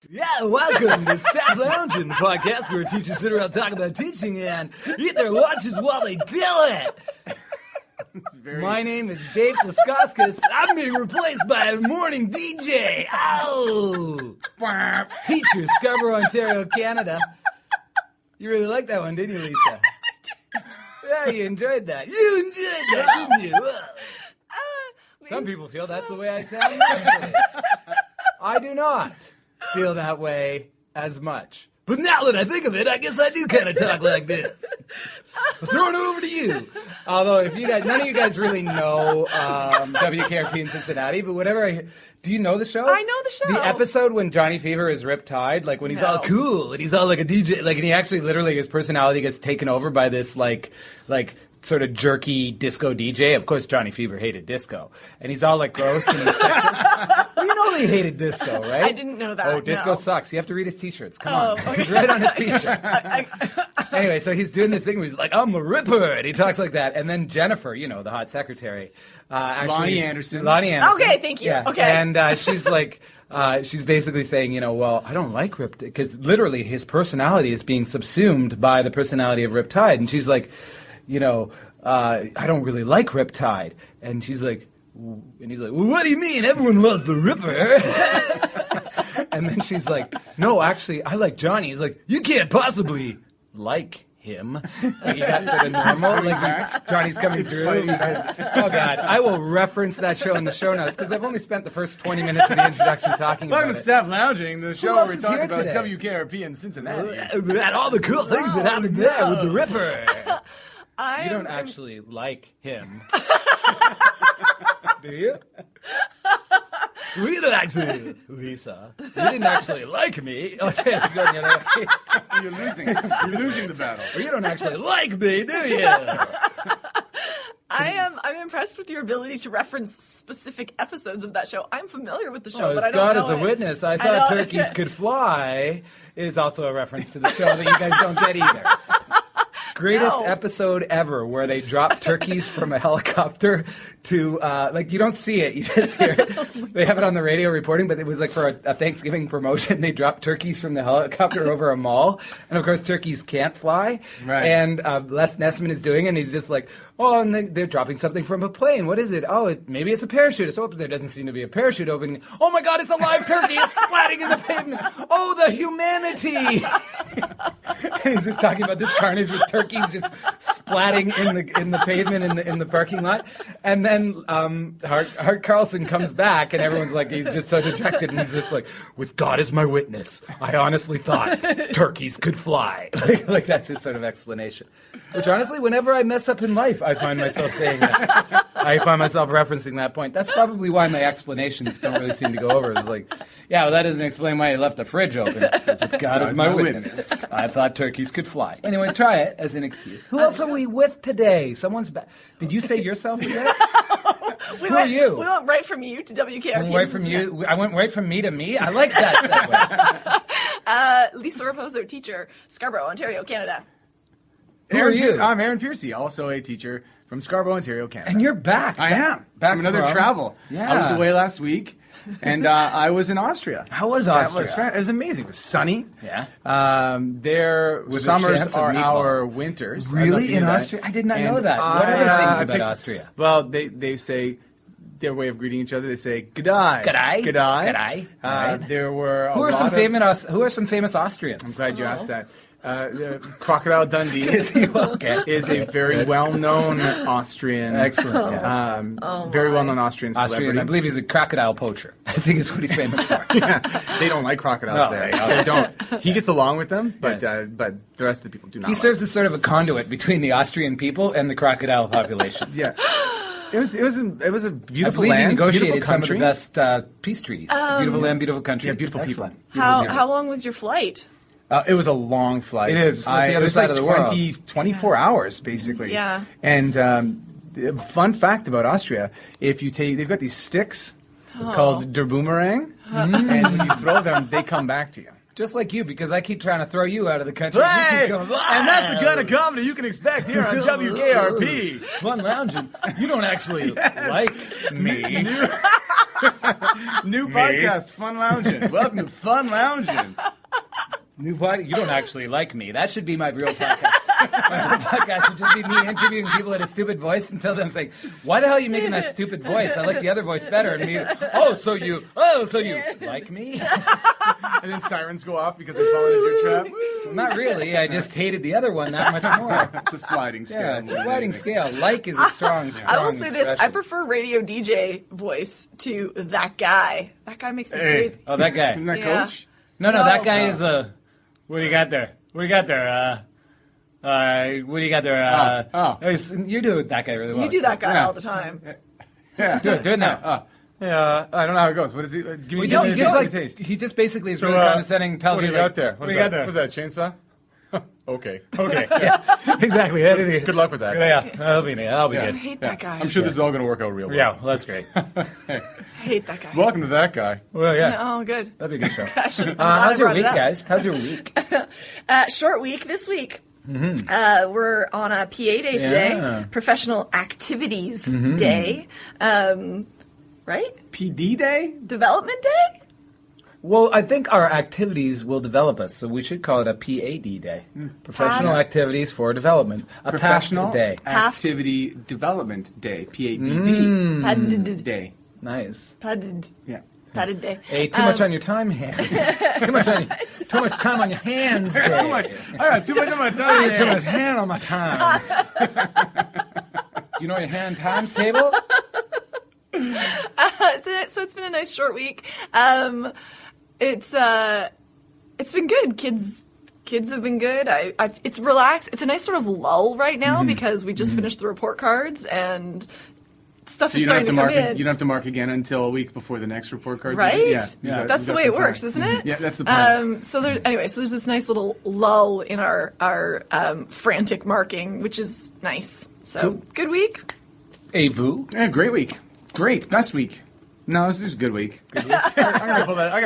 Yeah, welcome to Staff Loungin, the podcast where teachers sit around talking about teaching and eat their lunches while they do it. My name is Dave Laskauskas. I'm being replaced by a morning DJ. Oh! Teacher, Scarborough, Ontario, Canada. You really liked that one, didn't you, Lisa? Yeah, you enjoyed that. You enjoyed that, didn't you? Some people feel that's the way I sound naturally. I do not feel that way as much. But now that I think of it, I guess I do kind of talk like this. I'm throwing it over to you. Although, if you guys, none of you guys really know WKRP in Cincinnati, but do you know the show? I know the show. The episode when Johnny Fever is Rip Tide, like when he's all cool and he's all like a DJ, like, and he actually literally his personality gets taken over by this like sort of jerky disco DJ. Of course, Johnny Fever hated disco, and he's all like gross and he's sexist. Well, you know he hated disco, right? I didn't know that. Oh, disco sucks. You have to read his T-shirts. Come on, okay. He's right on his T-shirt. Anyway, so he's doing this thing where he's like, "I'm a ripper," and he talks like that. And then Jennifer, you know, the hot secretary, Lonnie Anderson. Okay, thank you. Yeah. Okay, and she's like. She's basically saying, you know, well, I don't like Rip, because literally his personality is being subsumed by the personality of Rip Tide. And she's like, you know, I don't really like Rip Tide. And she's like, and he's like, well, what do you mean? Everyone loves the Ripper. And then she's like, no, actually, I like Johnny. He's like, you can't possibly like him. Like, that's sort of normal. Like, Johnny's coming through. Because, oh, God. I will reference that show in the show notes because I've only spent the first 20 minutes of the introduction talking about it. Welcome to Staff Loungin, the show where we talk about today? WKRP in Cincinnati. And all the cool things that happened there with the Ripper. You don't actually like him. Do you? We don't actually, Lisa. You didn't actually like me. Oh, sorry, it's going the other way. You're losing the battle. Well, you don't actually like me, do you? I'm impressed with your ability to reference specific episodes of that show. I'm familiar with the show, Oh, but I don't God know is a witness. I thought turkeys could fly is also a reference to the show that you guys don't get either. Greatest episode ever, where they drop turkeys from a helicopter to, like, you don't see it, you just hear it. They have it on the radio reporting, but it was like for a Thanksgiving promotion. They dropped turkeys from the helicopter over a mall. And of course, turkeys can't fly. Right. And Les Nessman is doing it, and he's just like, oh, and they're dropping something from a plane. What is it? Oh, maybe it's a parachute. So there doesn't seem to be a parachute opening. Oh my God, it's a live turkey. It's splatting in the pavement. Oh, the humanity. And he's just talking about this carnage with turkeys just splatting in the pavement in the parking lot. And then Hart Carlson comes back, and everyone's like, he's just so dejected, and he's just like, with God as my witness, I honestly thought turkeys could fly. Like that's his sort of explanation. Which honestly, whenever I mess up in life, I find myself saying that. I find myself referencing that point. That's probably why my explanations don't really seem to go over. It's like, yeah, well, that doesn't explain why you left the fridge open. God is my witness. I thought turkeys could fly. Anyway, try it as an excuse. Who else are we with today? Someone's back. Did you say yourself again? Who are you? We went right from you to WKRP. Right from you. I went right from me to me. I like that segue. Lisa Raposo, teacher, Scarborough, Ontario, Canada. Who are you? I'm Aaron Piercy, also a teacher from Scarborough, Ontario, Canada. And you're back. I am. Back from another travel. Yeah. I was away last week, and I was in Austria. How was Austria? It was amazing. It was sunny. Yeah. Their With a summers chance of are meatball. our winters. Really? In Austria? I did not know that. What are the things about Austria? Well, they say their way of greeting each other. They say "G'day." G'day. G'day. G'day. Right. There were Who are some famous Austrians? I'm glad you asked that. Crocodile Dundee is a very well-known Austrian. Excellent. Yeah. Very well-known Austrian celebrity. I believe he's a crocodile poacher. I think is what he's famous for. They don't like crocodiles there. They don't. He gets along with them, but the rest of the people do not. He serves as sort of a conduit between the Austrian people and the crocodile population. Yeah. It was a beautiful I believe land, he negotiated beautiful some of the country. best peace treaties. Beautiful land, beautiful country. Yeah, beautiful Excellent. people. How long was your flight? It was a long flight. It is. It's like the other side of the world. 24 hours, basically. Yeah. And the fun fact about Austria, they've got these sticks called der Boomerang, and when you throw them, they come back to you. Just like you, because I keep trying to throw you out of the country. Hey! You keep going, And that's the kind of comedy you can expect here on WKRP. Fun lounging. You don't actually like me. New podcast, Fun Loungin'. Welcome to Fun Loungin'. You don't actually like me. That should be my real podcast. My podcast should just be me interviewing people at a stupid voice and tell them, saying, why the hell are you making that stupid voice? I like the other voice better. And me, so you like me? And then sirens go off because they fall into your trap. Well, not really. I just hated the other one that much more. It's a sliding scale. Yeah, it's a sliding scale. Like is a strong I will say expression. this. I prefer radio DJ voice to that guy. That guy makes me crazy. Oh, that guy. Isn't that Yeah. Coach? No, that guy is a... What do you got there? What do you got there? What do you got there? You do that guy really well. You do that guy Yeah. all the time. Yeah. Do it now. Yeah, I don't know how it goes. What is he? Give me taste. He just basically is So, really condescending. Tells what do you you like, got there? What do you got there? What's that, chainsaw? Okay. Okay. Yeah. Exactly. Good luck with that. Yeah. That'll be I good. hate that guy. I'm sure this is all going to work out real well. Yeah. Well, that's great. I hate that guy. Welcome to that guy. Well, yeah. Oh, good. That'd be a good show. I should- I'm glad I How's your brought it week, up. guys? How's your week? Short week this week. Mm-hmm. We're on a PA day today, Yeah. Professional Activities Mm-hmm. Day. Right? PD Day? Development Day? Well, I think our activities will develop us, so we should call it a PAD day. Professional Activities for Development. A Professional PAD day. Activity Development Day. PADD Padded Day. Nice. Yeah. Padded day. Hey, too much on your time hands. too much time on your hands. Day. Too much. All right, too much on my time. Too much hand on my times. Do you know your hand times table? So it's been a nice short week. It's been good. Kids have been good. It's relaxed. It's a nice sort of lull right now because we just finished the report cards and stuff So is you don't starting have to to mark come it. in. You don't have to mark again until a week before the next report card. Right? Yeah. That's the way it works, isn't it? Yeah, that's the plan. So there's this nice little lull in our frantic marking, which is nice. So good week. A vous. Yeah, great week. Great. Best week. No, this is a good week. Good week. I'm gonna pull that. I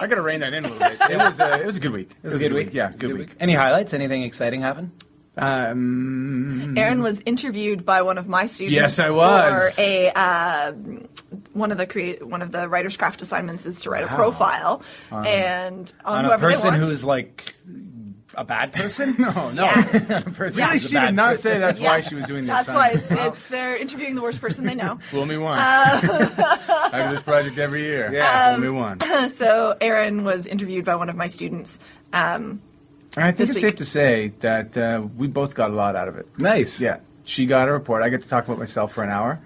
gotta rein that in a little bit. It was a good week. It was a good week. Yeah, good week. Any highlights? Anything exciting happen? Aaron was interviewed by one of my students. Yes, I was. For a one of the writer's craft assignments is to write a profile, and on a whoever person they want. who's like a bad person? No. Yes. A person Really, who's a she bad did not person. say that's why Yes. she was doing this. That's why it's they're interviewing the worst person they know. Fool me once. I do this project every year. Yeah. Fool me once. So Aaron was interviewed by one of my students. I think This it's week. safe to say that we both got a lot out of it. Nice. Yeah. She got a report. I get to talk about myself for an hour.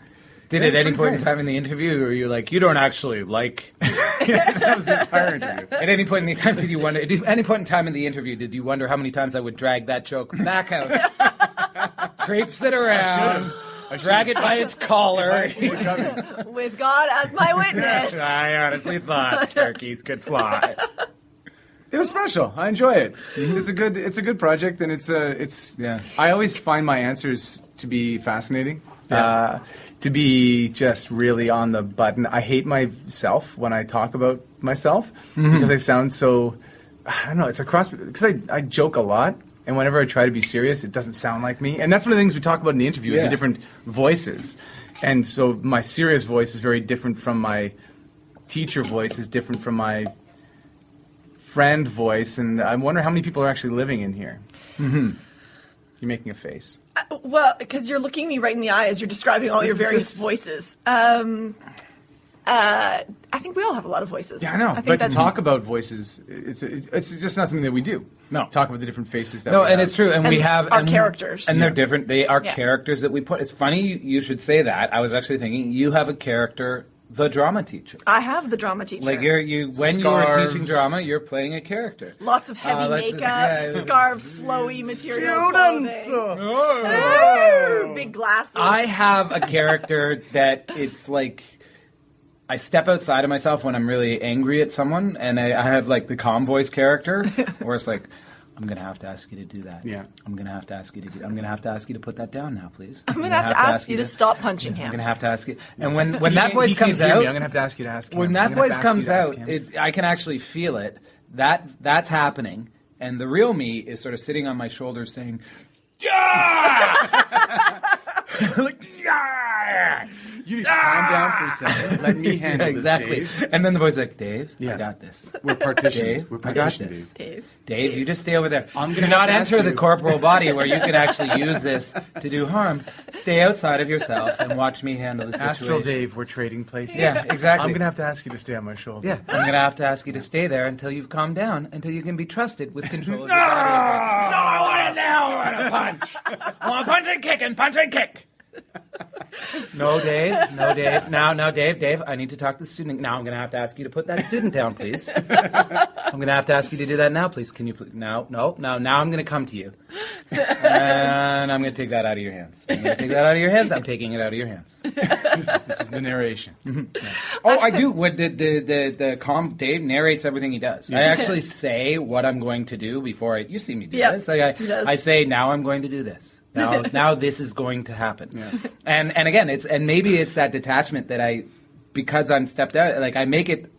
Did It's at any pretty point in great. time in the interview, or you like, you don't actually like? That was the entire interview. At any point in the time, did you wonder? At any point in time in the interview, did you wonder how many times I would drag that joke back out, traipse it around, drag it by its collar? With God as my witness. I honestly thought turkeys could fly. It was special. I enjoy it. It's a good project, and it's. Yeah. I always find my answers to be fascinating. Yeah. To be just really on the button. I hate myself when I talk about myself because I sound so. I don't know. It's a cross because I joke a lot, And whenever I try to be serious, it doesn't sound like me. And that's one of the things we talk about in the interview is the different voices. And so my serious voice is very different from my teacher voice, is different from my friend voice. And I wonder how many people are actually living in here. Mm-hmm. You're making a face. Well, because you're looking me right in the eye as you're describing all your various voices. I think we all have a lot of voices. Yeah, I know. But to talk about voices, it's just not something that we do. No. Talk about the different faces that we No, have. and it's true. And we have... our characters. And they're different. They are characters that we put... It's funny you should say that. I was actually thinking, you have a character, the drama teacher. I have the drama teacher. Like, when you are teaching drama, you're playing a character. Lots of heavy makeup, scarves, flowy material Students! clothing. Big glasses. I have a character that it's like... I step outside of myself when I'm really angry at someone, and I have like the calm voice character, where it's like, I'm gonna have to ask you to do that. Yeah. I'm gonna have to ask you to do. I'm gonna have to ask you to put that down now, please. I'm gonna have to ask you to stop punching him. I'm gonna have to ask you. And when that voice comes out, I'm gonna have to ask you to ask him. when that voice comes out, I can actually feel it. That's happening, and the real me is sort of sitting on my shoulders saying, "Yeah!" like, "Yeah!" You need to calm down for a second. Let me handle exactly. this, Dave. And then the voice is like, Dave, I got this. We're partitioned. Dave, We're I got partitioned, this. Dave, you just stay over there. I'm Do gonna not have to enter ask the you- corporal body where you can actually use this to do harm. Stay outside of yourself and watch me handle the situation. Astral Dave, we're trading places. Yeah, exactly. I'm going to have to ask you to stay on my shoulder. Yeah, I'm going to have to ask you to stay there until you've calmed down, until you can be trusted with control of your body. No, I want it now. I want to punch. I want to punch and kick. No, Dave. Now, Dave, I need to talk to the student. Now I'm going to have to ask you to put that student down, please. I'm going to have to ask you to do that now, please. Can you please? No. Now I'm going to come to you. And I'm going to take that out of your hands. I'm going to take that out of your hands. I'm taking it out of your hands. This is the narration. Yeah. Oh, I do. What the calm Dave narrates everything he does. I actually say what I'm going to do before you see me do this. I say, now I'm going to do this. Now this is going to happen. Yeah. And again, maybe it's that detachment that because I'm stepped out, like I make it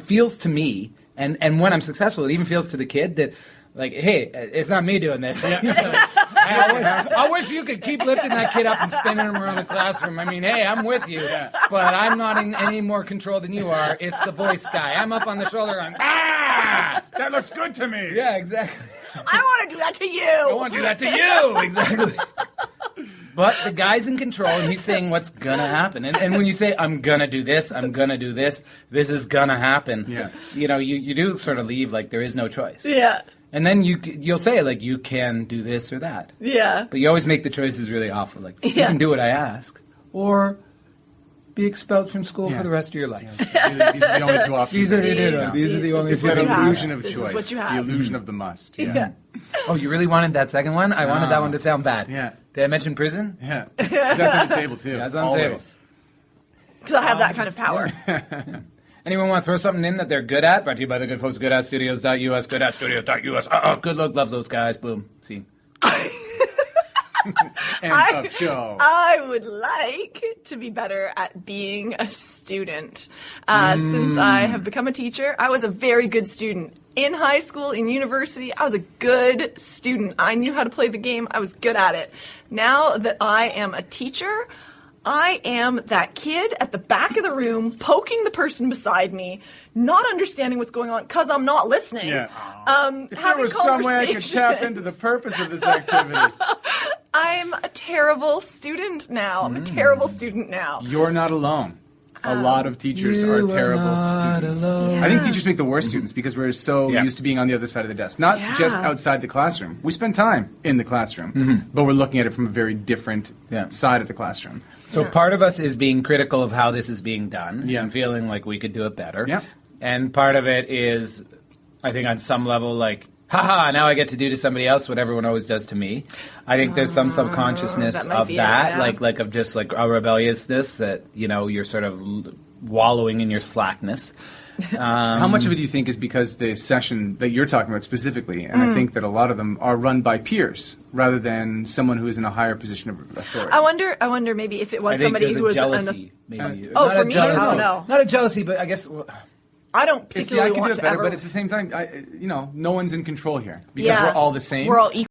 feels to me, and when I'm successful, it even feels to the kid that, like, hey, it's not me doing this. I wish you could keep lifting that kid up and spinning him around the classroom. I mean, hey, I'm with you, but I'm not in any more control than you are. It's the voice guy. I'm up on the shoulder going, That looks good to me. Yeah, exactly. I want to do that to you. I want to do that to you. Exactly. But the guy's in control, and he's saying what's going to happen. And when you say, I'm going to do this, this is going to happen, you do sort of leave like there is no choice. Yeah. And then you'll say, like, you can do this or that. Yeah. But you always make the choices really awful. Like, you can do what I ask, or be expelled from school for the rest of your life. Yeah, these are the only two options. These are the only It's two that options. illusion of This choice. is what you have. The illusion of the must. Yeah. Oh, you really wanted that second one? I wanted that one to sound bad. Yeah. Did I mention prison? Yeah. That's on the table, too. That's on the table. Because I have that kind of power. Anyone want to throw something in that they're good at? Brought to you by the good folks at goodatstudios.us, goodatstudios.us. Good luck, love those guys. Boom. Scene. End of show. I would like to be better at being a student. Since I have become a teacher, I was a very good student. In high school, in university, I was a good student. I knew how to play the game. I was good at it. Now that I am a teacher, I am that kid at the back of the room poking the person beside me, not understanding what's going on because I'm not listening. Yeah. If there having was some way I could tap into the purpose of this activity. I'm a terrible student now. I'm a terrible student now. You're not alone. A lot of teachers are terrible students. Yeah. I think teachers make the worst students because we're so used to being on the other side of the desk. Not just outside the classroom. We spend time in the classroom, but we're looking at it from a very different side of the classroom. So part of us is being critical of how this is being done and feeling like we could do it better. Yeah. And part of it is, I think on some level, like, haha, now I get to do to somebody else what everyone always does to me. I think there's some subconsciousness that might of be that, it, like of just like a rebelliousness that, you're sort of wallowing in your slackness. How much of it do you think is because the session that you're talking about specifically, and I think that a lot of them are run by peers rather than someone who is in a higher position of authority? I wonder maybe if it was I think somebody there's who a was jealousy, maybe. Oh, Not for a me? jealousy. I don't know. Not a jealousy, but I guess... I don't I particularly can do want it to better, ever. but at the same time, no one's in control here because we're all the same. We're all equal.